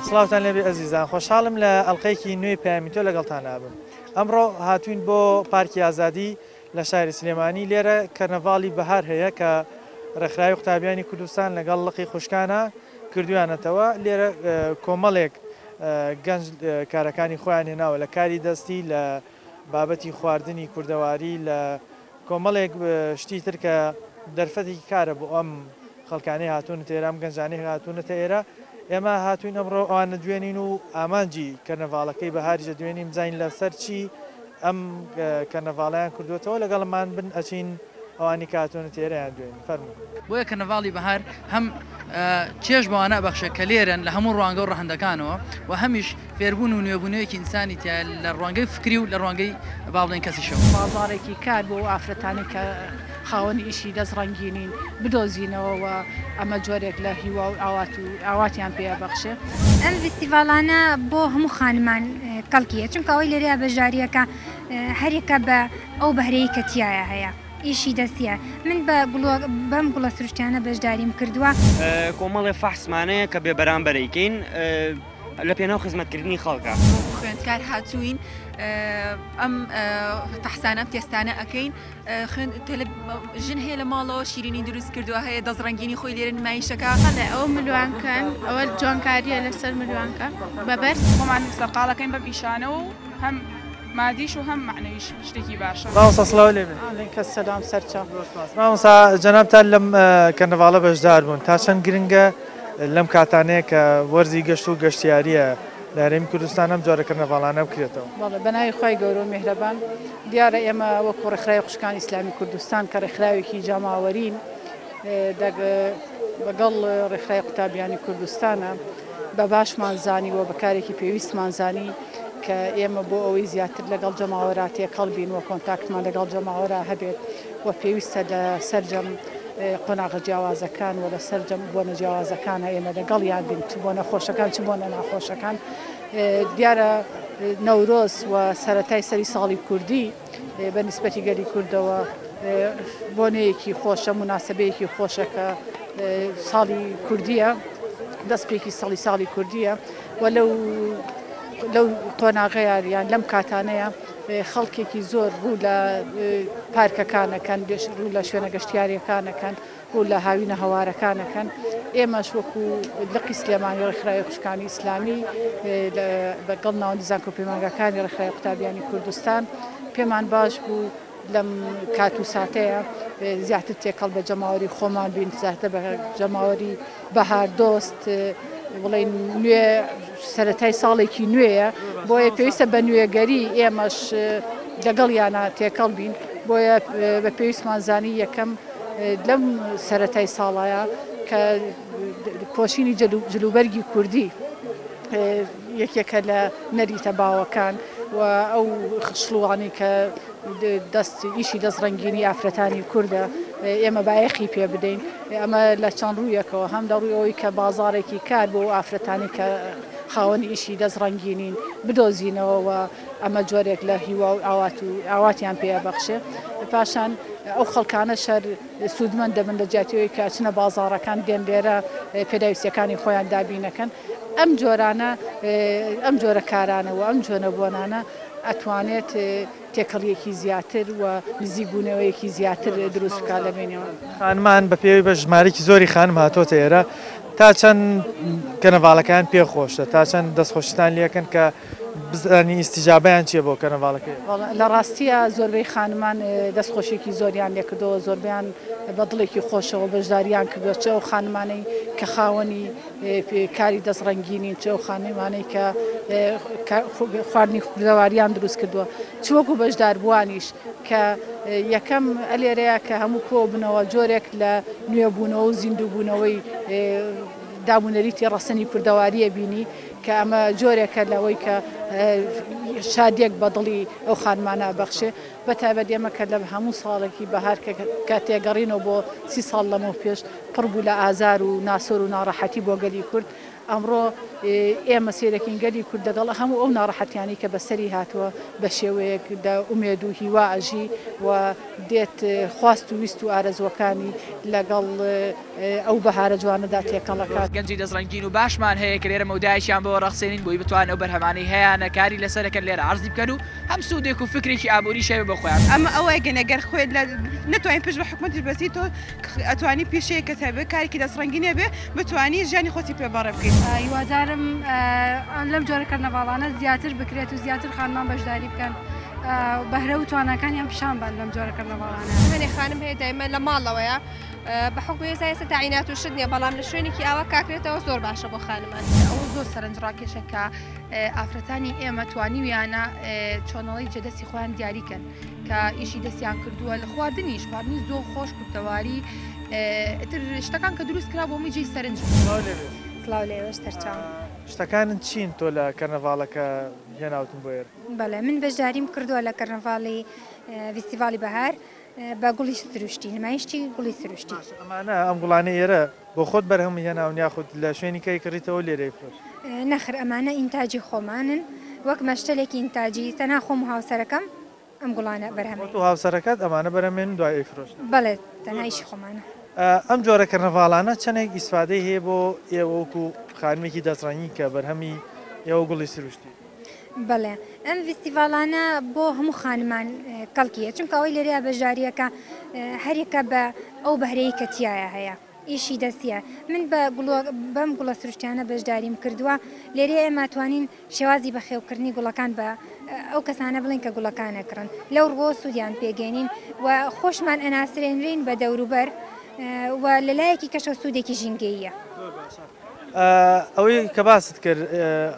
سڵاوتان لێبێ ئەزیزان، خۆشحاڵم لە ئەڵقەیەکی نوێی پەیامی تۆ لەگەڵتان نابم. ئەمڕۆ هاتوین بۆ پارکی ئازادی لە شاری سلێمانی. لێرە کەرنەڤاڵی بەهار هەیە کە ڕێکخراوی قوتابیانی کوردستان لەگەڵ لقی خوشکانە کردویانەتەوە. لێرە کۆمەڵێک گەنج کارەکانی خۆیان هێناوە لە کاری دەستی، لە بابەتی خواردنی کوردەواری، لە کۆمەڵێک شتی تر کە دەرفەتێکی کارە بۆ ئەم خەڵکانەی هاتوونەتە ئێرە، ئەم گەنجانەی هاتوونەتە ئێرە. ئێمە هاتوین ئەمڕۆ ئەوانە دوێنین و ئامانجی کەرنەڤاڵەکەی بەهاریشە دوێنیم بزانین لەسەر چی ئەم کەرنەڤاڵیان کردوێتەوە. لەگەڵمان بن ئەچین ئەوانی کە هاتوونەتە ئێرەیان دوێنین. فەرموو. بۆیە کەرنەڤاڵی بەهار هەم چێژ بەوانە بەخشە کە لێرن لە هەموو ڕوانگە و ڕەهەندەکانەوە و هەمیش فێربوون و نوێبوونەوەیەکی ئینسانی تیا لە ڕوانگەی فکری و لە ڕوانگەی باڵێن کەسیشەوە. بازارێکی کار بۆ ئافرەتانی کە خاوەنی ئیشی دەست ڕەنگینین بدۆزینەوە و ئەمە جۆرێک لە هیوا و ئاواتیان پێ بەخشێ. ئەم فستیڤالانە بۆ هەموو خانمان کەڵکیە، چونکە ئەوەی لێرەیە بەژاریەکە هەرێکە بە ئەو بەهرەیە کە تایە هەیە ئیشی دەستیە. من بەم گوڵە سروشتیانە بەشداریم کردووە. کۆمەڵی فەحسمانەیە کە بێ بەرامبەرەکەین لە پێناو خزمەتکردنی خەڵکە. خوێندکار هاتووین ئەم تەحسانە تێستانە ئەەکەین. ژن هەیە لە ماڵەوە شیرینی دروست کردووە، هەیە دەستڕەنگینی خۆی لێرە نمایشەکە. ئەوە ملوانکەن، ئەوە جوانکاریە لەسەر ملوانکە بەبەر خۆمان سەرقاڵەکەین بە پیشانە و هەم مادیش و هەم معنەویش شتێکی باشە. مامۆستا سڵاو لێبێ. ئەڵێنکە سەلام سەرچاو. مامۆستا جەنابتان لەم کەرنەڤاڵە بەشدار بوون، تا چەند گرنگە لەم کاتانەیە کە وەرزی گەشت و گەشتیاریە لە هەرێمی کوردستان ئەم جۆرە کەرنەڤاڵانە بکرێتەوە؟ بەڵێ بەناوی خی گەورە و میهرەبان. دیارە ئێمە وەکو ڕێکخراوی خوشکانی ئیسلامی کوردستان کە ڕێکخراوێکی جاماوەرین بەگەڵ ڕێکخراوی قوتابیانی کوردستانە بە باشمان زانیوە، بەکارێکی پێویستمان زانی کە ئێمە بۆ ئەوەی زیاتر لەگەڵ جەماوەرا تێکەڵ بین و کۆنتاکتمان لەگەڵ جەماوەرا هەبێت و پێویستە لە سەرجەم قۆناغە جیاوازەکان و لە سەرجەم بۆ نەجیاوازەکانە ئێمە لەگەڵیان بین، چ بۆ نەخۆشەکان چ بۆ نەناخۆشەکان. دیارە نەورۆز و سەرەتای سەری ساڵی کوردی بە نیسبەتی گەلی کوردەوە بۆنەیەکی خۆشە، مناسبەیەکی خۆشە کە ساڵی کوردیە، دەستپێکی ساڵی کوردیە و لەو قۆناغەیان لەم کاتانەیە خەڵکێکی زۆر ڕوو لە پارکەکانەکەن، ڕوو لە شوێنە گەشتیاریەکانەکەن و لە هاوینە هەوارەکانەکەن. ئێمەش وەکو لقی سلێمانی ڕێکخراوی خوشکانی ئیسلامی بەگەڵ ناوەندی زانکۆ پەیمانگەکانی ڕێکخراوی قوتابیانی کوردستان پێمان باش بوو لەم کات و ساتەیە زیاتر تێکەڵ بە جەماوەری خۆمان بین، زیاتر بە جەماوەری بەهار دۆست بڵێن نوێ سەرەتای ساڵێکی نوێیە، بۆیە پێویستە بە نوێگەری ئێمەش لەگەڵیانە تێکەڵ بین. بۆیە بە پێویستمان زانی یەکەم لەم سەرەتای ساڵایە کە پۆشینی جلوبەرگی کوردی یەکێکە لە نەریتە باوەکان و ئەو خشلوانی کە ئیشی دەستڕەنگینی ئافرەتانی کووردە ئێمە بایەخی پێ بدەین. ئەمە لە چەند ڕوویەکەوە هەم دەڕوویەوەی کە بازارێکی کار بۆ ئافرەتانی کە خاوەنی ئیشی دەستڕەنگینین بدۆزینەوە و ئەمە جۆرێک لە هیوا و ئاواتیان پێ بەخشێ. پاشان ئەو خەڵکانە شەر سوودمەند دەبن لە جیاتیەوەی کە چنە بازارەکان دێن لێرە پێداویستیەکانی خۆیان دابینەکەن. ئەم جۆرانە ئەم جۆرە کارانە و ئەم جۆنە بۆنانە ئەتوانێت تێکەڵیەکی زیاتر و نزیکبوونەوەیەکی زیاتر دروست بکات لە بینەوە. خانمان بە پێوی بە ژمارەی زۆری خانم هاتۆتە ئێرە، تا چەند کەرنەڤاڵەکان پێخۆشە، تا چەند دەستخۆشتان لێکن کە بزانی ئیستیجابەیان چییە بۆ کەرنەڤاڵەکەی؟ لە ڕاستیە زۆربەی خانمان دەستخۆشێکی زۆریان لێکردەوە، زۆربیان بە دڵێکی خۆشەوە بەشداریان کردووە، چ ئەو خانمانەی کە خاوەنی کاری دەستڕەنگینین، چ ئەو خانمانەی کە خواردنی کوردەواریان دروست کردووە، چ وەکو بەشداربووانیش کە یەکەم ئەلێرەیە کە هەموو کۆ بنەوە جۆرێک لە نوێبوونەوە و زیندووبوونەوەی دابوونەریتی ڕەسەنی کوردەواریە بینی کە ئەمە جۆرێکە لەوەی کە شادێک بەدڵی ئەو خانمانە بەخشێ بە تایبەت ئێمە کە لە هەموو ساڵێکی بەهار کە تێگەڕینەوە بۆ 30 ساڵ لەمە پێش پڕ بوو لە ئازار و ناسۆر و ناڕەحەتی بۆ گەلی کورد ئەمڕۆ ئێمە سێرەکەین گەلی کورد دەگەڵ هەموو ئەو ناڕەحەتیانی کە بەسەری هاتووە بە شێوەیەک ئومێد و هیوا ئەژی و دێت خواست و ویست و ئارەزوەکانی لەگەڵ ئەو بەهارە جوانەدا تێکەڵەکات گەنجی دەستڕنگین و باشمان هەیە کە لێرە مەودایشیان بۆ ڕەخسێنین بۆی بتوان ئەو بەرهەمانەی هەیە نەکاری لەسەرەکەن لێرە عەرزی بکەن و هەم سوودێک و فکرێکی ئابووری شەوێ بۆ خۆیان ئەمە ئەوەیە گەنەگەر خۆت نتوانین پێش بە حکوومەتی بەسی تۆ ئەتوانی پیشەیە کە هەبێ کارێکی دەستڕنگینێ بێ بتوانی ژیانی خۆتی پێبەڕێ بکەیت. هیوادارم لەم جۆرە کەرنەڤاڵانە زیاتر بکرێت و زیاتر خانمان بەشداری بکەن بەهرە و توانەکانیان پیشان بن لەم جۆرە کەرنەڤاڵانە. هەنێ خانم هەیە دایمە لە ماڵەوەیە بە حکم ئێستا تاعینات و شت نییە بەڵام لە شوێنێکی ئاوا کاکرێتەوە زۆر باشە بۆ خانمان. ئەوە زۆر سەرنجڕاکێشە کە ئافرەتانی ئێمە توانیویانە چۆنەڵی جێدەستی خۆیان دیاریکەن کە ئیشی دەستیان کردووە لە خواردنیش خواردنی زۆر خۆش کوتەواری تر شتەکان کە دروست کرا بۆ میجی سەرنج. سڵاو لێوەش تەرچاو. شتەکانت چین تۆ لە کەرنەڤاڵەکە هێناوتن بۆ ئێرە؟ بەڵێ من بەشداریم کردووە لە کەرنەڤاڵی فیستیڤاڵی بەهار بە گوڵی سروشتی نمایشتی گوڵی سروشتی. ئەمانە ئەم گوڵانە ئێرە بۆ خۆت بەرهەم هێناون یاخود لە شوێنی کەی کڕیتەوە لێرەی فرۆشت؟ نەخر ئەمانە ئینتاجی خۆمانن وەک مەشتەلێکی ئینتاجی تەنها خۆم و هاوسەرەکەم ئەم گوڵانە بەرهەم و هاوسەرەکەت ئەمانە بەرەمێن دوای ئەیفرۆشت؟ بەڵێ تەنهایشی خۆمانە. ئەم جۆرە کەرنەڤاڵانە چەندێک ئیسفادەی هەیە بۆ ئێوەکو خانمێکی دەستڕەنگی کە بەرهەمی ئێوە گوڵی سروشتی؟ بەڵێ ئەم فیستیڤاڵانە بۆ هەموو خانمان کەڵکیە چونکە ئەوەی لێرەیە بەشداریەکە هەرێکە بە ئەو بەهرەیە کە تایە هەیە ئیشی دەستیە من بەم گوڵە سروشتیانە بەشداریم کردووە لێرە ئێمە توانین شێوازی بەخێوکردنی گوڵەکان بە ئەو کەسانە بڵین کە گوڵەکانەکڕن لەو ڕۆ سوودیان پێگەێنین و خۆشمان ئەناسرێنرین بە دەوروبەر و لەلایەکی کەشە سوودێکی ژینگەییە. ئەوەی کە باست کرد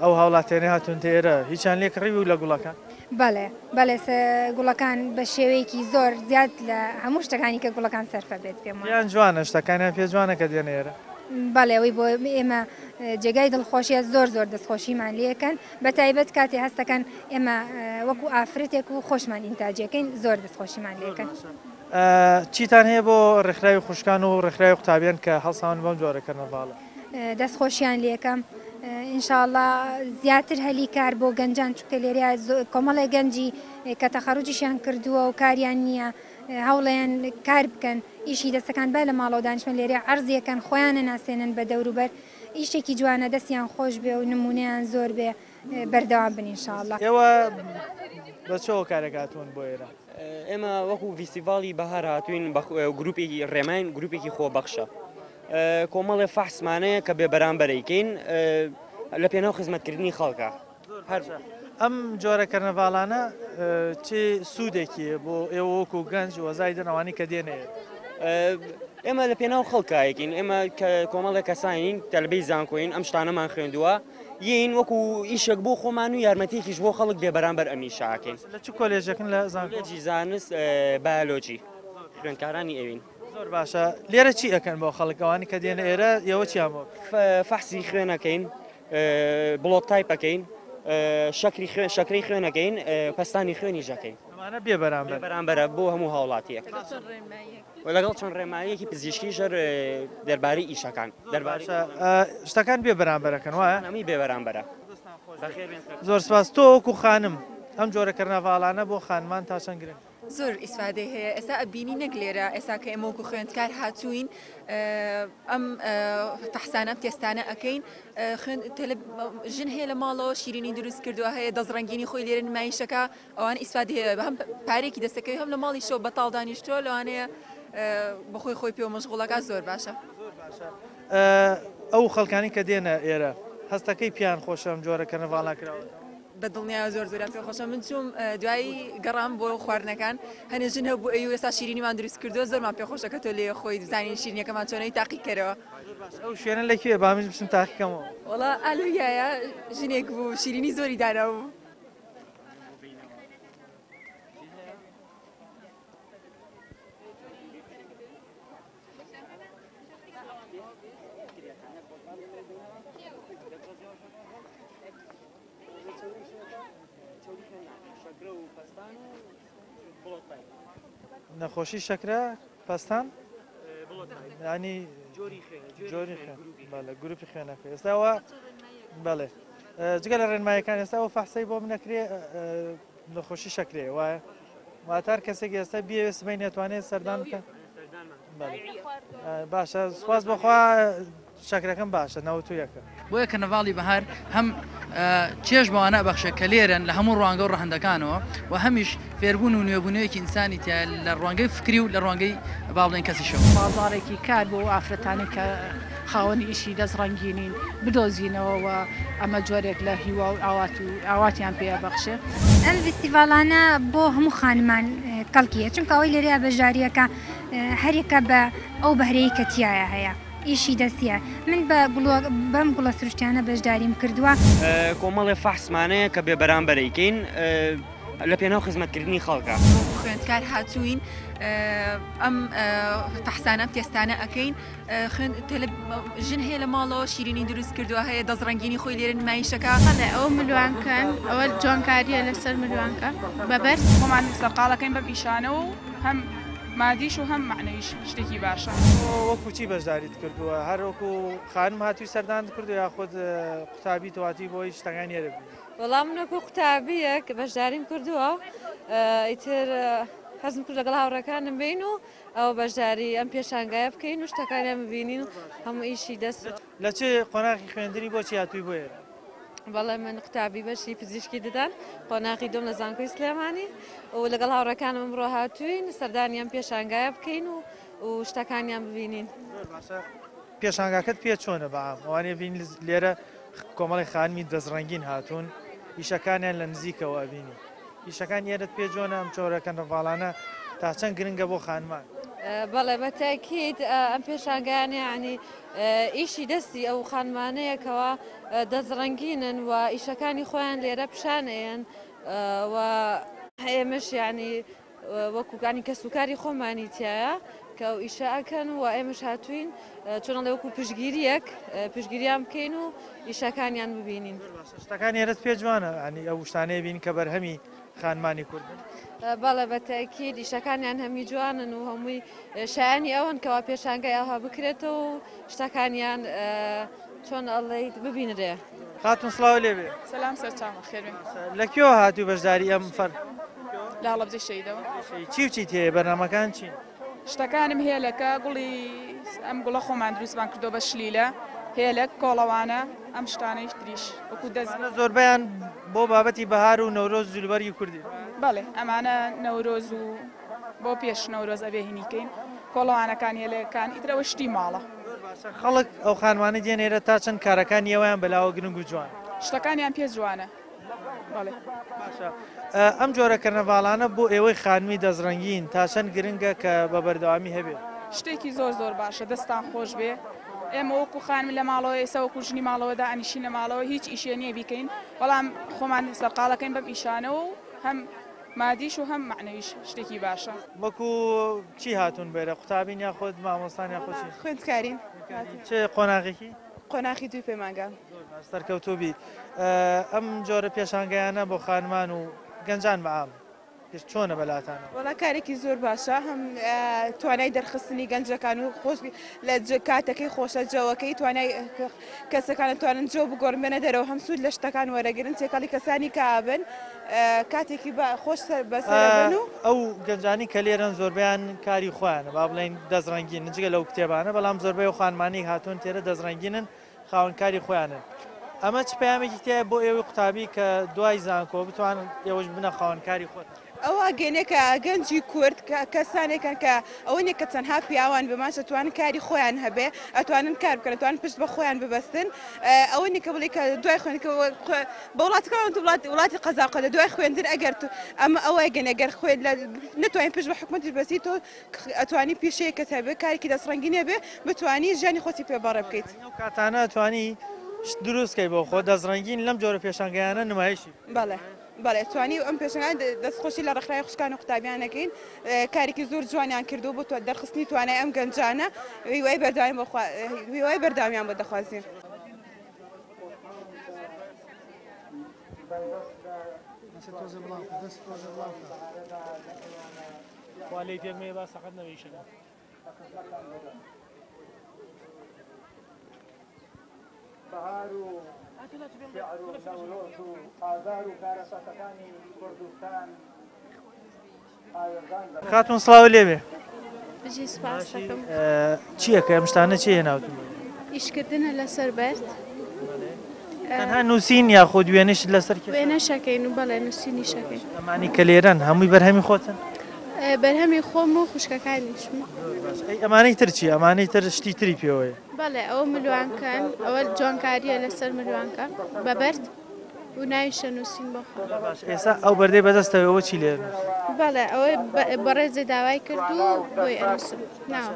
ئەو هاوڵاتێنێ هاتوون ئێرە هیچیان لێ کڕی و لە گوڵەکان؟ بەڵێ گوڵەکان بە شێوەیەکی زۆر زیاد لە هەموو شتەکانی کە گوڵەکان سەرفە بێت پێم یان جوانە شتەکانیان پێ جوانە کە دێنە ئێرە؟ بەڵێ ئەوەی بۆ ئێمە جێگای دڵخۆشیە زۆر دەستخۆشیمان لێکەن بە تایبەت کاتێ هەستەکان ئێمە وەکو ئافرەتێک و خۆشمان ئینتاجەکەین زۆر دەستخۆشیمان لێکەن. چیتان هەیە بۆ ڕێکخراوی خوشکان و ڕێکخراوی قوتابیان کە هەڵساون بەم جۆرە کەرنەڤاڵە؟ دەستخۆشیان لێکەم ئینشاءڵڵا زیاتر هەلی کار بۆ گەنجان چونکە لێرە کۆمەڵی گەنجی کە تەخەڕوجیشیان کردووە و کاریان نییە هەوڵیان کار بکەن ئیشی دەستەکان با لە ماڵەوە دانیشتمە لێرە عەرزیەکەن خۆیانە ناسێنن بە دەوروبەر ئیشێکی جوانە دەستیان خۆش بێ و نمونەیان زۆر بێ بەردەوام بن ئینشاءڵڵا. ئێوە بە چۆ کارێک هاتوون بۆ ئێرە؟ ئێمە وەکو فیستیڤاڵی بەهار هاتوین گروپێکی ڕێمان گروپێکی خۆبەخشە کۆمەڵێ فەحسمانەیە کە بێ بەرامبەرەیکەین لە پێناو خزمەتکردنی خەڵکە. ئەم جۆرە کەرنەڤاڵانە چێ سوودێکیە بۆ ئێوە وەکو گەنج وەزای دەنەوانی کە دێنێت؟ ئێمە لە پێناو خەڵکایەکەین ئێمە کۆمەڵێک کەسانین تەلبەی زانکۆین ئەم شتانەمان خوێندووە یین وەکو ئیشێک بۆ خۆمان و یارمەتێکیش بۆ خەڵک بێ بەرامبەر ئەمی شاکەین. لە چ کۆلێژەکەن لە زانکۆجی زانست بایۆلۆجی خوێندکارانی ئەوین. زۆر باشە لێرە چی ئەەکەن بۆ خەڵکەوانی کە دێنە ئێرە ئێوە چیامۆ؟ فەحسی خوێنەکەین بڵۆک تایپەکەین شەکری خوێنەکەین پەستانی خوێنی ژەکەین ئەمانە بێ بەرامبەرە بۆ هەموو هاوڵاتیەک لەگەڵ چەند ڕێمایەکی پزیشکی ژەر دەربارەی ئیشەکان شتەکان بێ بەرامبەرەکەن وایە؟ ئەمی بێ بەرامبەرە. زۆر سپاس. تۆ وەکو خانم ئەم جۆرە کەرنەڤاڵانە بۆ خانمان تا چەند گرنگ؟ زۆر ئیسفادەی هەیە ئێستا ئەبینی نەک لێرە ئێستا کە ئێمە وەکو خوێندکار هاتووین ئەم تەحسانە تێستانە ئەەکەین ژن هەیە لە ماڵەوە شیرینی دروست کردووە هەیە دەزڕنگینی خۆی لێرە نمایشەکە ئەوان ئیسفادی هەیە هەم پارێکی دەستەکەی هەم لە ماڵی شۆ بەتاڵ دانیشتۆ لەوانەیە بەخۆی خۆی پێوە مەشغوڵەکە زۆر باشە. ئەو خەڵکانی کە دێنە ئێرە هەستەکەی پیان خۆشە ئەم جۆرە کەرنەڤاڵە کراوە؟ بەدڵنیا زۆر پێ خۆشە. من چوم دوایی گەڕام بۆ خواردنەکان هەنێژن هەبوو ئەو ئێستا شیرینیمان دروست کردو زۆرمان پێ خۆشە کە تۆ لێ خۆی زانین شیرینەکەمان چۆنەی تاقی کەرەوە. ئەو شوێنە لەکوێ بامیش بچم تاقیکەمەوە؟ وەڵا ئالویایە ژنێک بوو شیرینی زۆری داناوە. نەخۆشی شەکرە پەستان ینی جۆری گروپی خوێنەکە ئێستاەوە بەڵێ جگە لە ڕێنمایەکان ئێستاەوە فەحسەی بۆ منەکرێ نەخۆشی شەکرێ وایە واتار کەسێک ئێستا بیەوێ سبەی نێتوانێت سەردان بکەن باشە سواز بەخوا شەکرەکەم باشە نەوتویەکە بۆیە کەرنەڤاڵی بەهار هەم چێژ بەوانە بەخشە کە لێرن لە هەموو ڕوانگە و ڕەهندەکانەوە و هەمیش فێربوون و نوێبوونەوەیکی ئینسانی تیا لە ڕوانگەی فکری و لە ڕوانگەی باڵێن کەسیشەوە بازارێکی کار بۆ ئافرەتانی کە خاوەنی ئیشی دەستڕەنگینین بدۆزینەوە و ئەمە جۆرێک لە هیوا و ئاواتیان پێ بەخشێ ئەم فستیڤالانە بۆ هەموو خانمان کەڵکیە چونکە ئەوەی لێرەیە بەژاریەکە هەرێکە بە ئەو بەهرەیە کە تایە هەیە ئیشی دەستیە من بەم گوڵە سروشتیانە بەشداریم کردووە کۆمەڵێ فەحسمانەیە کە بێ بەرامبەرەکەین لە پێناو خزمەتکردنی خەڵکە خوێندکار هاتوین ئەم تەحسانە تێستانە ئەەکەین ژن هەیە لە ماڵەوە شیرینی دروست کردووە هەیە دەزڕەنگینی خۆی لێرە نمایشەکە ئەو ملوانکەن ئەوە جوانکاریە لەسەر ملوانکە بەبەر خۆمان سەرقاڵەکەین بە پیشانە و هەم مادیش و هەم معنەویش شتێکی باشە وەکو چی بەشداریت کردووە هەروەکو خانم هاتووی سەردان کردو یاخود قوتابی تواتی بۆی شتەکان ێرە وەڵام منەکو قوتابیەک بەشداریم کردووە ئیتر حەزم کرد لەگەڵ هاوڕەکانم بین و ئەو بەشداری ئەم پێشانگایە بکەین و شتەکانیان ببینین و هەموو ئیشی دەست لە چه قۆناغی خوێندنی بۆچی هاتووی بۆ ئێرە بەڵێ من قوتابی بەشی پزیشکی ددان قۆناغی دۆم لە زانکۆی سلێمانی و لەگەڵ هاوڕەکانم ئەمڕۆ هاتووین سەردانیان پێشانگایە بکەین و شتەکانیان ببینین پێشانگاکەت پێ چۆنە بەعام ئەوانێ بین لێرە کۆمەڵی خانمی دەستڕەنگین هاتوون ئیشەکانیان لە نزیکەوە بینی ئیشەکان ئێرت پێ جۆنە ئەم چۆرەکەن ڕڤاڵانە تا چەند گرنگە بۆ خانمان بەڵێ بەتاکیت ئەم پێشانگایانە ینی ئیشی دەستی ئەو خانمانەیەکەوە دەستڕەنگینن و ئیشەکانی خۆیان لێرە پیشانەیەن و ئێمەش ینی وەکوکانی کەسوکاری خۆمانی تایە کە ئەو ئیشە ئەکەن و ئێمەش هاتوین چۆن لە وەکو پشگیریەک پشگیریان بکەین و ئیشەکانیان ببینین شتەکان ئێرت پێ جوانە ینی ئەو شتانەیە بین کە بەرهەمی خانمانی کوردن بەڵێ بەتاکید ئیشەکانیان هەمی جوانن و هەمووی شایانی ئەوەن کەوا پێشانگای ئەوها بکرێتەوە و شتەکانیان چۆن ئەڵێیت ببینرێ خاتون سڵاو لێبێ سەلام سەرچاوە خێربێن لە کێوە هاتووی بەشداری ئەم فەر لە هەڵەبجەی شەیدەوە چی و چی تێ بەرنامەکان چین شتەکانم هێلەکە گوڵی ئەم گوڵە خۆمان دروستمان کردو بە شلیلە هێلک کۆڵەوانە ئەم شتانەیش تریش وەکو دەست زۆربیان بۆ بابەتی بەهار و نەورۆز جولبەری کوردی بەڵێ ئەمانە نەورۆز و بۆ پێش نەورۆز ئەبێ هینیکەین کۆڵەوانەکان هێلەکان ئیترەوە شتی ماڵە خەڵک ئەو خانمانە دێنێرە تا چەند کارەکان ئێوەیان بەلاوە گرنگ و جوان شتەکانیان پێ جوانە بەڵێ ئەم جۆرە کەرنەڤاڵانە بۆ ئێوەی خانمی دەزڕەنگین تا چەند گرنگە کە بە بەردەوامی هەبێت شتێکی زۆر زۆر باشە دەستان خۆش بێ ئێمە وەکو خانم لە ماڵەوە ئێستا وەکو ژنی ماڵەوەدا ئەنیشی لە ماڵەوە هیچ ئیشێ نییە بیکەین بەڵام خۆمان سەرقاڵەکەین بەم ئیشانەوە و هەم مادیش و هەم معنەویش شتێکی باشە وەکو چی هاتوون بێرە قوتابین یا خۆت مامۆستان یا خۆشی خوێندکارین چه قۆناغێکی قۆناغی دوی پەیمانگان سەرکەوتوبی ئەم جۆرە پێشانگایانە بۆ خانمان و گەنجان بەعام چۆنە بەلاتانە وڵا کارێکی زۆر باشە هەم توانای دەرخستنی گەنجەکان و خۆش لە کاتەکەی خۆشە جەوەکەی توانای کەسەکان توانن جۆ بگۆڕمێنە دەرەوە هەم سوود لە شتەکان وەرەگرن تێکەڵی کەسانی کابن کاتێکی خۆش بەسەربن و ئەو گەنجانی کە لێرن زۆربیان کاری خۆیانە با بڵێن دەزڕەنگین نجگە لەو کتێبانە بەڵام زۆربەی و خانمانی هاتوون تێرە دەزڕەنگینن خاوەنکاری خۆیانن ئەمە چ پەیامێکی تایە بۆ ئێوەی قوتابی کە دوای زانکۆ بتوانن ئێوەش بنە خاوەنکاری خۆت ئەوە گەنێکە گەنجی کورد کەسانێکن کە ئەوەنێک کە چەندها پیاوان بمان ئەتوانن کاری خۆیان هەبێ ئەتوانن کار بکەن ئەتوانن پشت بە خۆیان ببەستن ئەوەنێک کە بڵێ کە دوای خوێنکەوە بە وڵاتەکان وڵاتی قەزاقە لە دوای خوێندن ئەگەر ئەمە ئەوەی گەنەگەر خوێن نتوانین پشت بە حکوومەتی بەسی تۆ ئەتوانی پیشەیەکت هەبێ کارێکی دەستڕەنگینە بێ بتوانی ژیانی خۆتی پێبەڕێ بکەیت کاتانە ئەتوانی دروستکەی بۆ خۆ دەزڕەنگین لەم جۆرە پێشانگەیانە نمایشی بەڵێ بەڵێ توانی ئەم پێشنگان دەستخۆشی لە ڕێکخراوی خوشکان و قوتابیانەکەین کارێکی زۆر جوانیان کردو بۆ تۆ دەرخستنی توانای ئەم گەنجانە وی بەردامیان بۆ دەخوازیین والي تمي بس قدنا ويشنا بهارو شعر دولوت آذار كارستكاني كردستان خاتون سلااو لێبێ بژی سپاس دەکەم چییەکە ئەم شتانە چی هێناوتم ئیشکردنە لەسەر بەرد تەنها نووسین یاخۆ دوێنش لەسەر وێنە شەکەین و بەڵێ نووسینی شەکەین ئەمانی کە لێرەن هەمووی بەرهەمی خۆتن بەرهەمی خۆم و خوشکەکانیشم ئەمانەی تر چی ئەمانەی تر شتی تری پێوەیە بەڵێ ئەوە ملوانکەن ئەوە جوانکاریە لەسەر ملوانکە بە بەرد و ناویشە نووسین بۆ ئێستا ئەو بەردەی بەدەستەوەەوە چی لێ بەڵێ ئەوەی بەڕێزی داوای کرد و بۆی ئەنووسم ناوە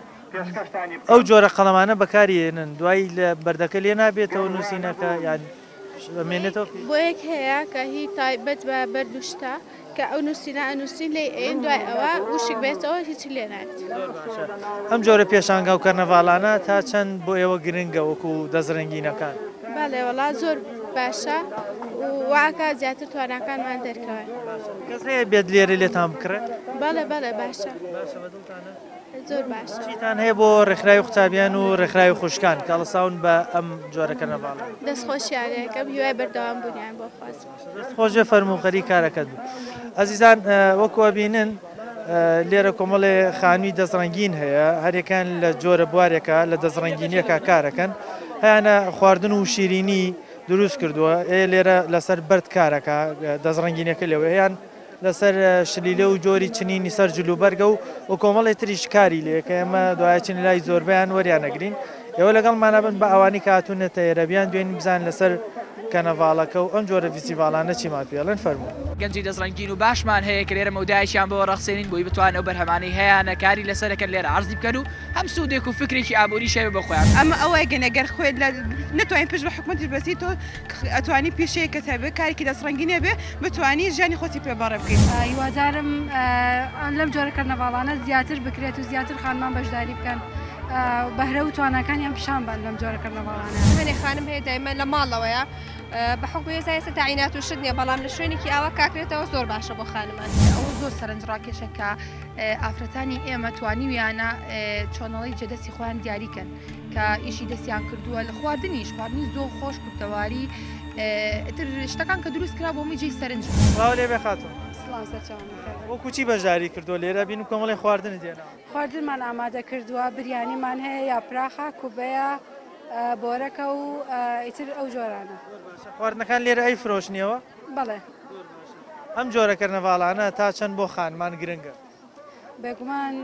ئەو جۆرە قەڵەمانە بەکارێنن دوایی لە بەردەکە لێ نابێتەوە نووسینەکە یان بمێنێتەوە بۆ یەک هەیە کە هی تایبەت بە بەردوشتا کە ئەو نووسینە ئەنووسین لێ ئێن دوای ئەوە وشک بێتەوە هیچی لێ نایێت ئەم جۆرە پێشانگە و کەرنەڤاڵانە تا چەند بۆ ئێوە گرنگە وەکو دەزرەنگینەکان بەڵێ وەڵا زۆر باشە و واکە زیاتر تواناکانمان دەرکەوە کەس هەیە بێت لێرە لێتان بکڕێت بەڵێ بەڵێ باشە زۆر باشە چیتان هەیە بۆ ڕێکخراوی قوتابیان و ڕێکخراوی خوشکان کە ئەڵەساون بە ئەم جۆرە کەرنەڤاڵە دەستخۆشیارەکەم هیوای بەردەوام بوونیان بۆ خوازم دەستخۆشیە فەرموخەری کارەکەت بوو ئەزیزان وەکوە بینن لێرە کۆمەڵێ خانووی دەزڕەنگین هەیە هەرێکان لە جۆرە بوارێکە لە دەزڕەنگینیەکە کارەکەن هەیانە خواردن و شیرینی دروست کردووە لێرە لەسەر بەرد کارەکە دەزڕەنگینەکە لەوە هەیان لەسەر شلیلە و جۆری چنینی سەر جلوبەرگە و کۆمەڵی تریش کاری لێ کە ئێمە دوایچین لای زۆربیان وەریانەگرین ئێوە لەگەڵمانە بن بە ئەوانی کاتونەتە ئێرەبیان دوێنی بزان لەسەر کەنەڤاڵەکە و ئەم جۆرە فیسیڤالانە چیمان پێڵێن فەرموو گەنجی دەزڕەنگین و باشمان هەیە کە لێرە مەودایشیان بۆ ڕەخسێنین بۆی بتوان ئەو بەرهەمانەی هەیە کاری لەسەرەکەن لێرە عەرزی بکەن و هەم سوودێک و فکرێکی ئابووری شەوێ بۆ خۆیان ئەمە ئەوەی گەنەگەر خۆت نتوانین پشت بە حکوومەتی بەسی تۆ ئەتوانی پیشەیەکە هەبێ کارێکی دەزڕەنگینە بێ بتوانی ژیانی خۆتی پێبەڕێ بکەیت هیوادارم لەم جۆرە کەرنەڤاڵانە زیاتر بکرێت و زیاتر خانمان بەشداری بکەن بەهرە و توانەکانیان پیشان بن لەم جۆرە کەرنەڤاڵانە هەنێ خانم هەیە دایمە لە ماڵەوەیە بەحکم ئێستا تاعینات و شت نییە بەڵام لە شوێنێکی ئاوا کاکرێتەوە زۆر باشە بۆ خانمان ئەوە زۆر سەرنجڕاکێشە کە ئافرەتانی ئێمە توانیویانە چۆنەڵی جێدەستی خۆیان دیاریکەن کە ئیشی دەستیان کردووە لە خواردنیش خواردنی زۆر خۆش کوتەواری شتەکان کە دروست کرا بۆ میجی سەرنج لێ بێ خاتون وەکو چی بەشداری کردو لێرە بین و کۆمەڵی خواردن دێنەوە خواردنمان ئامادە کردووە بریانیمان هەیە یاپراخە کوبەیە بۆرەکە و ئیتر ئەو جۆرانە خواردنەکان لێرە ئەی فرۆشنیەوە بەڵێ ئەم جۆرە کەرنەڤاڵانە تا چەند بۆ خانمان گرنگە بێگومان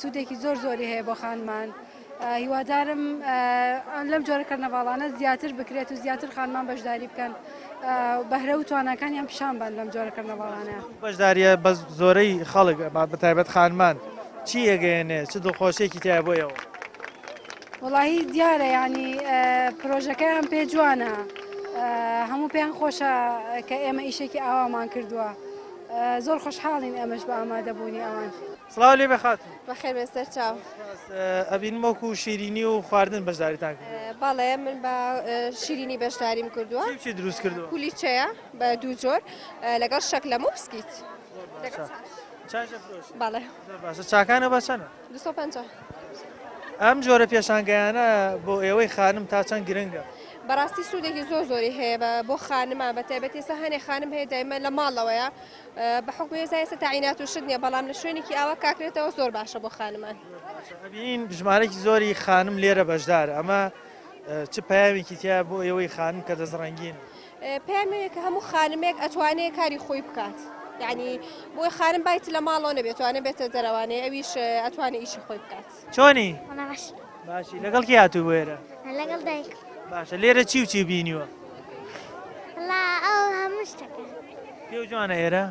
سوودێکی زۆر زۆری هەیە بۆ خانمان هیوادارم لەم جۆرە کەرنەڤاڵانە زیاتر بکرێت و زیاتر خانمان بەشداری بکەن بەهرە و توانەکانیان پیشان بن لەم جۆرە کەرنەڤاڵانە بەشداریە بە زۆرەی خەڵک بەتایبەت خانمان چی ئەگەیەنێ چ دڵخۆشێکی تایە بۆیەوە وڵی دیارە ینی پرۆژەکەیان پێ جوانە هەموو پێیان خۆشە کە ئێمە ئیشێکی ئاوامان کردووە زۆر خۆشحاڵین ئەمەش بە ئامادەبوونی ئەوان سڵاو لێ بە خاتون بەخێر بێسەر چاو ئەبین وەکو شیرینی و خواردن بەشداریتان بەڵێ من بە شیرینی بەشداریم کردووە چی دروست کردووە کولیچەیە بە دوو جۆر لەگەڵ شەکلەمە و بسکیت بەڵێ باشە چاکانە بە چەنە 250 ئەم جۆرە پێشانگەیانە بۆ ئێوەی خانم تا چەند گرنگە بەڕاستی سوودێکی زۆر زۆری هەیە بۆ خانمان بە تایبەت ئێستا هەنێ خانم هەیە دایمە لە ماڵەوەیە بە حکم ئێستا تاعینات و شت نییە بەڵام لە شوێنێکی ئاوا کاکرێتەوە زۆر باشە بۆ خانمان ببین ژمارەی زۆری خانم لێرە بەشدار ئەمە چ پەیاوێکی تیا بۆ ئێوەی خانم کە دەزڕەنگین پێیانەیە کە هەموو خانمێک ئەتوانێت کاری خۆی بکات یعنی بۆی خانم بایت لە ماڵەوە نەبێتوانێت بێتە دەرەوانێ ئەویش ئەتوانێت ئیشی خۆی بکات چۆنی باشی لەگەڵ کی هاتوو بۆێرە لەگەڵ دایک باشە لێرە چی و چی بینیوە ئەو هەموو شتەکە پێ جوانە ئێرە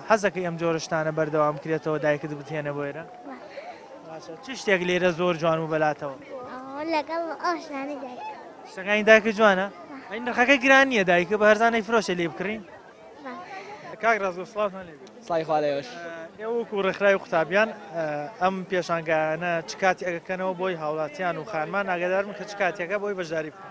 حەزەکەی ئەم جۆرەشتانە بەردەوام کرێتەوە دایکت بتێنە بۆێرە باشە چ شتێک لێرە زۆر جوان و بەلاتەوە لەگەڵ ئاشنانی دایک شتەکانی دایکە جوانە ئەی نرخەکە گران نییە دایکە بە هەرزانەی فرۆشە لێ بکڕین کاک ڕازگۆ سڵاوتان لێ سڵای خوا لێوەش وەکو ڕێکخراوی قوتابیان ئەم پێشانگایانە چ کاتێک ئەگەکەنەوە بۆی هاوڵاتیان و خانمان ئاگادارم کە چ کاتێکە بۆی بەشداری بکەن.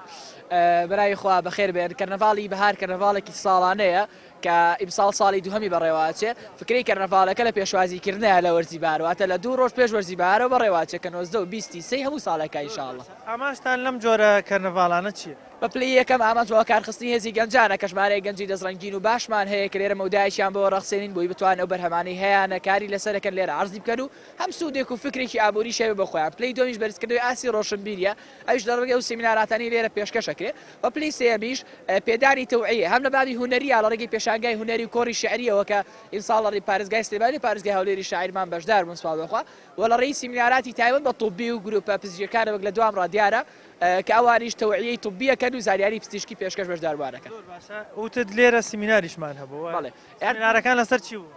برای خوا بەخێر بێن کەرنەڤاڵی بەهار کەرنەڤاڵێکی ساڵانەیە کە ئیمساڵ ساڵی دووهەمی بەڕێواچێ فکری کەرنەڤاڵەکە لە پێشوازیکردنە لە وەرزی بارەوەتە لە 2 ڕۆژ پێش وەرزی بارەوە بەڕێواچێ کە 19 و 20 هەموو ساڵەکە ئینشاءڵڵە. ئاماژتان لەم جۆرە کەرنەڤاڵانە چییە؟ بە پلی یەکەم ئامانجەوە کارخستنی هێزی گەنجانە کە ژمارەی گەنجی دەستڕەنگین و باشمان هەیە کە لێرە مەودایشیان بۆ ڕەخسێنین بۆی بتوان ئەو بەرهەمانەی هەیەە کاری لەسەرەکەن لێرە عرضی بکەن و هەم سوودێک و فکرێکی ئابووری شەوێ بە خۆیان. پلی دومیش بەرزکردنەوەی ئاسی ڕۆشنبیریە ئەوش لە ڕێگەی و سیمیناراتانی لێرە پێشکەشەکرێ و پلی سێمیش پێداری تەوعیە هەم لە بابی هونەریە لە ڕێگەی پێشانگای هونەری و کۆڕی شعریەوە کە ئینساڵی پارێزگای سلێمانی پارێزگای هەولێری شاعیرمان بەشدار بوون سوپاس بەخوا و لە ڕێی سیمیناراتی تایبەت بە طوبی و گروپە پزیشکیەکانە وەک لە دوام ڕادیارە کە ئەوانیش تەوعیەی طوبیەکەن و زانیاری پزیشکی پێشکەش بەشداربووانەکەن. وتت لێرە سیمیناریشمان هەبوو. بەڵێ سیمینارەکان لەسەر چی بوو؟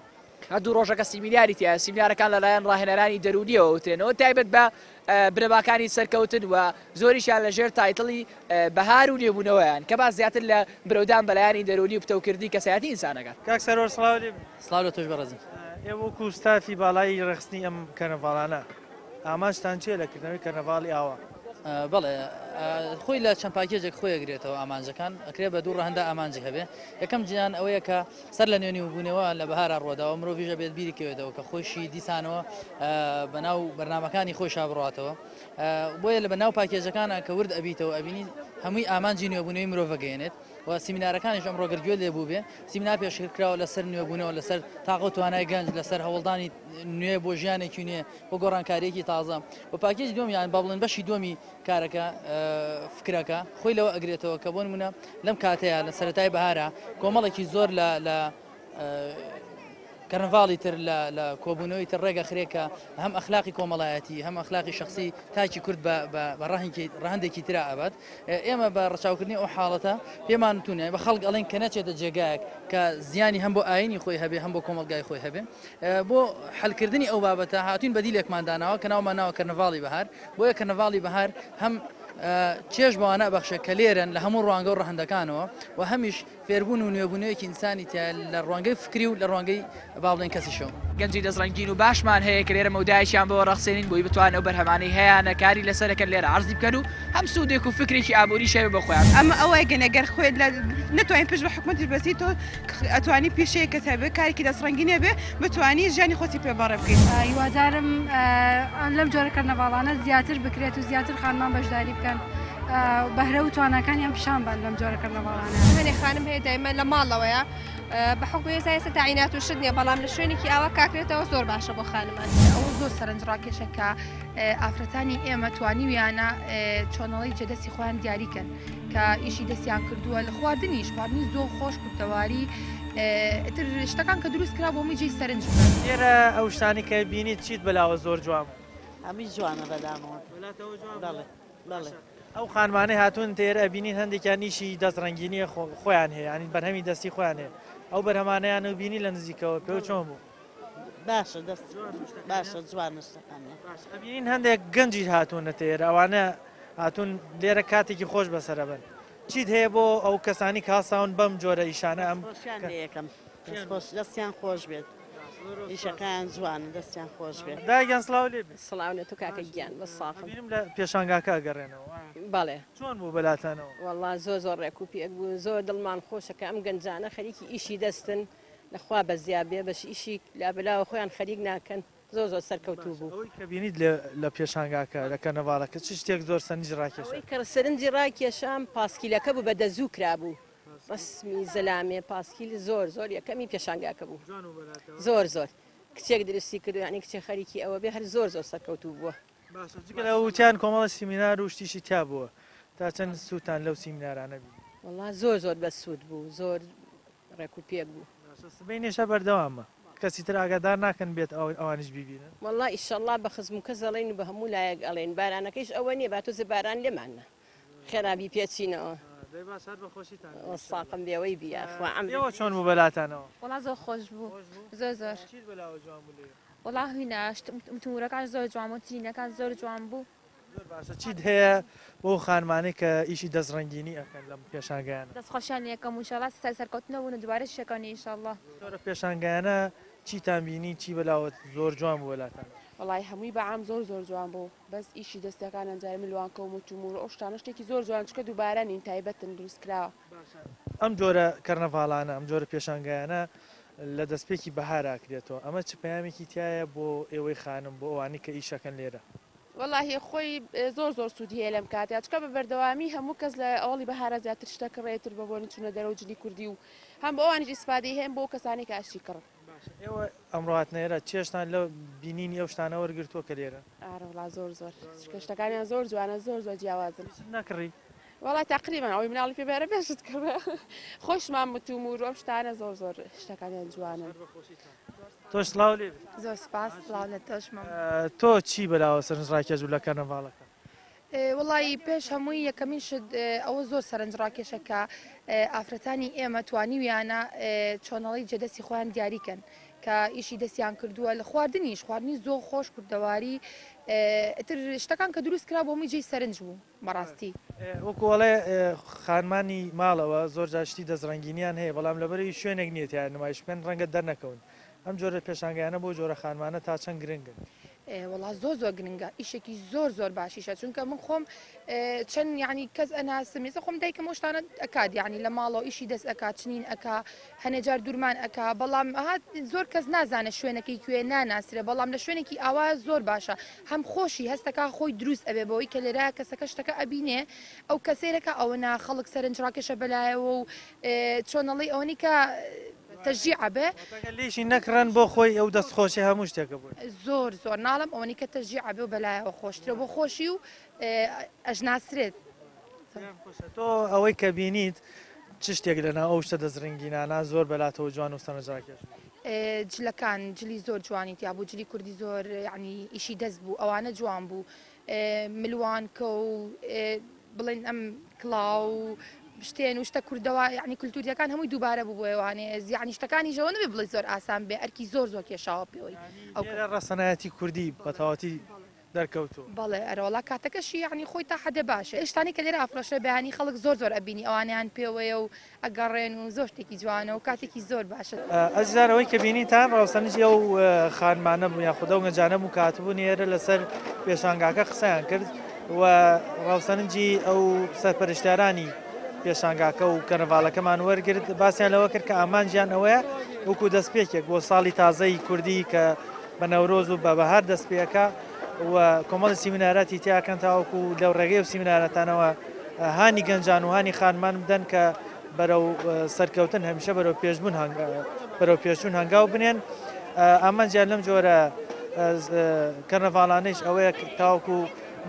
هەردوو ڕۆژەکە سیمیناری تیا سیمینارەکان لەلایەن ڕاهێنەرانی دەرونیەوە وتێنەوە تایبەت بە بنەماکانی سەرکەوتن و زۆریشیان لەژێر تایتڵی بەهار و لێبوونەوەیان کە باز زیاتر لە برەودان بەلایانی دەرونی و پتەوکردی کەسایەتی ئینسانەکان. کاک سەرۆر سڵاو لێ سڵاو لە تۆش بەڕێزم. ئێوە وەکو ستافی باڵایی ڕێخستنی ئەم کەرنەڤاڵانە ئاماژتان چییە لەکردنەوەی کەرنەڤاڵی ئاوا؟ بەڵێ خۆی لە چەند پاکێجێک خۆیەگرێتەوە ئامانجەکان ئەکرێ بە دوو ڕەهەندە ئامانجی هەبێ. یەکەم جیان ئەوەیە کە سەر لە نوێنی وبوونەوە لە بەهارە ڕۆداوە مرۆڤیژە بێت بیریکەوێتەوە کە خۆشی دیسانەوە بەناو بەرنامەکانی خۆی شابڕاتەوە بۆیە لە بەناو پاکێجەکانە کە ورد ئەبیتەوە ئەبینی هەمووی ئامانجی نوێبوونەوەی مرۆڤەگەیەنێت و سیمینارەکانیش ئەم ڕۆگەرگوێ لێبوو بێ سیمینار پێشکراوە لەسەر نوێبوونەوە لەسەر تاقە و توانای گەنج لەسەر هەوڵدانی نوێ بۆ ژیانێکی نوێ بۆ گۆڕانکاریەکی تازە و پاکێجی دومیان با بڵێن بەشی دومی کارەکە فکرەکە خۆی لەوە ئەگرێتەوە کە بۆ نمونە لەم کاتەیە لە سەرەتای بەهارە کۆمەڵێکی زۆر لە کەرنڤاڵی تر لە کۆبوونەوەی تر ڕێگە خرێکە هەم ئەخلاقی کۆمەڵایەتی هەم ئەخلاقی شخصی تاکی کورد بە ڕەهندێکی ترا ئەبات ئێمە بە ڕەچاوکردنی ئەو حاڵەتە پێمان تونێ بە خەڵک ئەڵێن کە نەچێتە جێگایەک کە زیانی هەم بۆ ئاینی خۆی هەبێ هەم بۆ کۆمەلگای خۆی هەبێ بۆ حلکردنی ئەو بابەتە هاتوین بەدیلێکمانداناوە کە ناومان ناوە کەرنڤاڵی بەهار بۆیە کەرنڤاڵی بەهار هەم چێژ بەوانە بەخشە کە لێرن لە هەموو ڕوانگە و ڕەهندەکانەوە و هەمیش فێربوون و نوێبوونەوەیەکی ئینسانی لە ڕوانگەی فکری و لە ڕوانگەی باڵێن کەسیشەوە. گەنجی دەستڕەنگین و باشمان هەیە کە لێرە مەودایشیان بۆ ڕەخسێنین بۆی بتوان ئەو بەرهەمانەی هەیە کاری لەسەرەکەن لێرە عرضی بکەن و هەم سوودێک و فکرێکی ئابووری شەوێ بە خۆیان. ئەمە ئەوەیە گەنەگەر خۆت نتوانین پشت بە حکومەتی بەسی تۆ ئەتوانی پیشەیە کە هەبێ کارێکی دەستڕەنگینە بێ بتوانی ژیانی خۆتی پێبەڕێ بکەیت. هیوادارم لەم جۆرە کەرنەڤاڵانە زیاتر بکرێت و زیاتر خانمان بەشداری بکەن بەهرە و توانەکانیان پیشان بان لەم جۆرە کەرنەڤاڵانە. هەنێ خانم هەیە دایمە لە ماڵەوەیە بە حکومی ئێستا تاعینات و شت نییە بەڵام لە شوێنێکی ئاوا کاکرێتەوە زۆر باشە بۆ خانمان. ئەوە زۆر سەرنجڕاکێشە کە ئافرەتانی ئێمە توانیویانە چۆنەڵی جێدەستی خۆیان دیاریکەن کە ئیشی دەستیان کردووە لە خواردنیش خواردنی زۆر خۆش کوتەواری شتەکان کە دروست کرا بۆ میجێی سەرنج. لێرە ئەو شتانی کە بینیت چیت بەلاوە زۆر جوان هەمی جوانە بەدامەوە. بەڵێ ئەو خانمانەی هاتوون تێرە ئەبینین هەندێکیان نیشی دەستڕەنگینی خۆیان هەیە ینی بەرهەمی دەستی خۆیان هەیە ئەو بەرهەمانەیان و بینی لە نزیکەوە پێ چۆن بوو؟ باشە باشە جوانشتەکانە. ئەبینین هەندێک گەنجی هاتوونە تێرە ئەوانە هاتوون لێرە کاتێکی خۆش بەسەرە بن. چیت هەیە بۆ ئەو کەسانی کاساون بەم جۆرە ئیشانە ئەم یەکەم دەستیان خۆش بێت ئیشەکان جوانە دەستیان خۆش بێت. دایگیان سڵاو لێ سڵاونە تو کاکە گیان بە ساقم لە پێشانگاکە گەڕێنەوە. بەڵێ چۆن بوو بەلاتانەوە؟ وەڵا زۆر ڕێک و پێک بوو زۆر دڵمان خۆشەکە ئەم گەنجانە خەریکی ئیشی دەستن لەخوا بەزیابێ بەش ئیشی لابلاوە خۆیان خەریک ناکەن زۆر سەرکەوتوو بوو. ئەوەی کە بینیت لە پێشانگاکە لە کەرنەڤاڵەکە چ شتێک زۆر سەرنج ڕاکێشە؟ ئەوەی کە سەرنجی ڕاکێشام پاسکیلەکە بوو بە دەزوو کرابوو ڕسمی زەلامێ پاسکیل زۆر یەکەمی پێشانگاکە بوو زۆر کچێک درستی کردو ینی کچێ خەریکی ئەوە بێ هەر زۆر سەرکەوتوو بووە. لە وتیان کۆمەڵە سیمینار و شتیشی تا بووە تا چەند سووتان لەو سیمینارانە بی؟ وەڵا زۆر بە سوود بوو زۆر ڕێک و پێک بوو. بینێشە بەردەوامە کەسی تر ئاگادار ناکەن بێت ئەوانش ببینن. وەڵا ئیشەڵڵا بە خزم کە زەڵێن و بە هەموو لایەک ئەڵێن بارانەکەیش ئەوە نییە با تۆ باران لێمانە خێرابی پێچینەوە. ساقم بێەوەی بیاخوا چۆن بوو بەلاتانەوە؟ وەڵا زۆر خۆش بوو زۆر وەڵا هیناشت متورەکان زۆر جوان و تینەکان زۆر جوان بوو. باشە چیت هەیە بۆ خانمانەی کە ئیشی دەستڕەنگینی ئەەکەن لەم پێشانگایانە؟ دەستخۆشیان یەکەم وشەڵات سەرکەوتنەوە دووارە شەکانی ئینشاءڵڵا. زۆرە پێشانگایانە چیتان بینی چی بەلاوت زۆر جوان بوو وڵاتان وڵی هەمووی بەعام زۆر جوان بوو بەس ئیشی دەستەکان ئەنجای ملوانکە و متومور ئەو شتانە شتێکی زۆر جوان چکە دووبارە نین تایبەتن دروست کراوە ئەم جۆرە کەرنەڤاڵانە ئەم جۆرە پێشانگایانە لە دەستپێکی بەهارا کرێتەوە ئەمە چ پەیامێکی تایە بۆ ئێوەی خانم بۆ ئەوانی کە ئیشەکەن لێرە وەڵی خۆی زۆر سوودی هەیە لەم کاتیا چکە بە بەردەوامی هەموو کەس لە ئەوڵی بەهارە زیاتر شتەکە ڕێتر بە بۆنی چونە دەرەوە جلی کوردی و هەم بۆ ئەوانی ئیسپادەی هەیە بۆ کەسانی کە ئاشتی کڕن ئێوە ئەمڕاتنێرە چێشتان لە بینینی ئەو شتانە وەرگرتووە کە لێرە ئارەوڵا زۆر شتەکانیان زۆر جوانە زۆر جیاوازن نەکڕی وڵی تقریبان ئەوی مناڵی پێبارە بێشت کڕە خۆشمان متومور ئەم شتانە زۆر شتەکانیان جوانن تۆش سڵاو لێ زۆر سپاس سڵاو لە تۆشمە تۆ چی بەلاوە سەرنجڕاکێش و لە کەرنەڤاڵەکە وڵی پێش هەمووی یەکەمین شت ئەوە زۆر سەرنجڕاکێشەکە ئافرەتانی ئێمە توانیویانە چۆنەڵی جێدەستی خۆیان دیاریکەن کە ئیشی دەستیان کردووە لە خواردنیش خواردنی زۆر خۆش کوردەواری تر شتەکان کە دروست کرا بۆ میجێی سەرنج بوو بەڕاستی وەکوڵێ خانمانی ماڵەوە زۆر جاشتی دەزڕنگینیان هەیە بەڵام لەبەری شوێنێک نیێت یان نمایش بکەن ڕەنگە دەرنەکەون ئەم جۆرە پێشانگایانە بۆ جۆرە خانمانە تا چەند گرنگن وڵا زۆر گرنگە ئیشێکی زۆر باشیشە چونکە من خۆم چەند یعنی کەس ئەناسم ێستا خۆم دایکم شتانە ئەکات یعنی لە ماڵەوە ئیشی دەست ئەکات چنین ئەکا هەنێجار دوورمان ئەکا بەڵام زۆر کەس نازانە شوێنەکەی کوێ ناناسرێ بەڵام لە شوێنێکی ئاوا زۆر باشە هەم خۆشی هەستەکە خۆی دروست ئەبێ بەوەی کە لێرە کەسەکە شتەکە ئەبینێ ئەو کەسێرەکە ئەوەنا خەڵک سەرنجڕاکێشە بەلایەوە و چۆنەڵی ئەوەنی کە تەژیع بێ لێشی نەکڕن بۆ خۆی ئەو دەستخۆشی هەموو شتێکە بوو زۆر ناڵم ئەوەنی کە تەژیع بێ و بەلایەوە خۆشترە بۆ خۆشی و ئەژناسرێت تۆ ئەوەی کە بینیت چ شتێک لەنا ئەو شتە دەزڕنگینانە زۆر بەلاتەوە جوان و سەرنجڕاکێش جلەکان جلی زۆر جوانی تیا بوو جلی کوردی زۆر ینی ئیشی دەست بوو ئەوانە جوان بوو ملوانکە و بڵێن ئەم کڵاو شتێن و شتە کوردەوە یعنی کولتوریەکان هەمووی دووبارە بوو بۆێوانێ یعنی شتەکانی ژەوە نەبێ بڵێ زۆر ئاسان بێ ئەرکی زۆر کێشاوە پێوەی ئەو ڕەسەنایەتی کوردی بەتەواتی دەرکەوتو بەڵێ ئەرەوەڵا کاتەکەشی یعنی خۆی تا حەدە باشە شتانی کە لێرە ئافرۆشە بەیانی خەڵک زۆر ئەبینی ئەوانیان پێوەیە و ئەگەڕێن و زۆر شتێکی جوانە و کاتێکی زۆر باشە ئەزیزانەوەی کە بینیتان ڕاوسەنجی ئەو خانمانە بوو یان خودە و گەنجانە بوو کاتبوون ێرە لەسەر پێشانگاکە قسەیان کرد و ڕاوسەنجی ئەو سەرپەرشتیارانی پێشانگاکە و کەرنەڤاڵەکەمان وەرگرت باسییان لەوە کرد کە ئامانجیان ئەوەیە وەکو دەستپێکێک بۆ ساڵی تازەی کوردی کە بە نەورۆز و بە بەهار دەستپێکە و کۆمەڵی سیمیناراتی تیاکەن تاوەکو لەو ڕێگەی و سیمینارەتانەوە هانی گەنجان و هانی خانمان بدەن کە بەرەو سەرکەوتن هەمیشە بەرەو پێشبوون بەرەو پێشون هەنگاو بنێن ئامانجیان لەم جۆرە کەرنەڤاڵانەیش ئەوەیە تاوەکو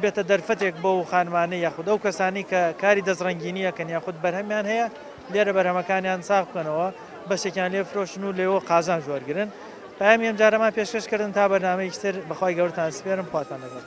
بێتە دەرفەتێک بۆ خانمانەی یاخود ئەو کەسانی کە کاری دەزڕنگینیەکەن یاخود بەرهەمیان هەیە لێرە بەرهەمەکانیان ساغ بکەنەوە بەشێکیان لێ فرۆشن و لێەوە قازان جوەرگرن پامی ئەم جارەمان پێشکەشکردن تا بەرنامەیەکی تر بەخوای گەورتان سپێرم خواتان لەگەڵ.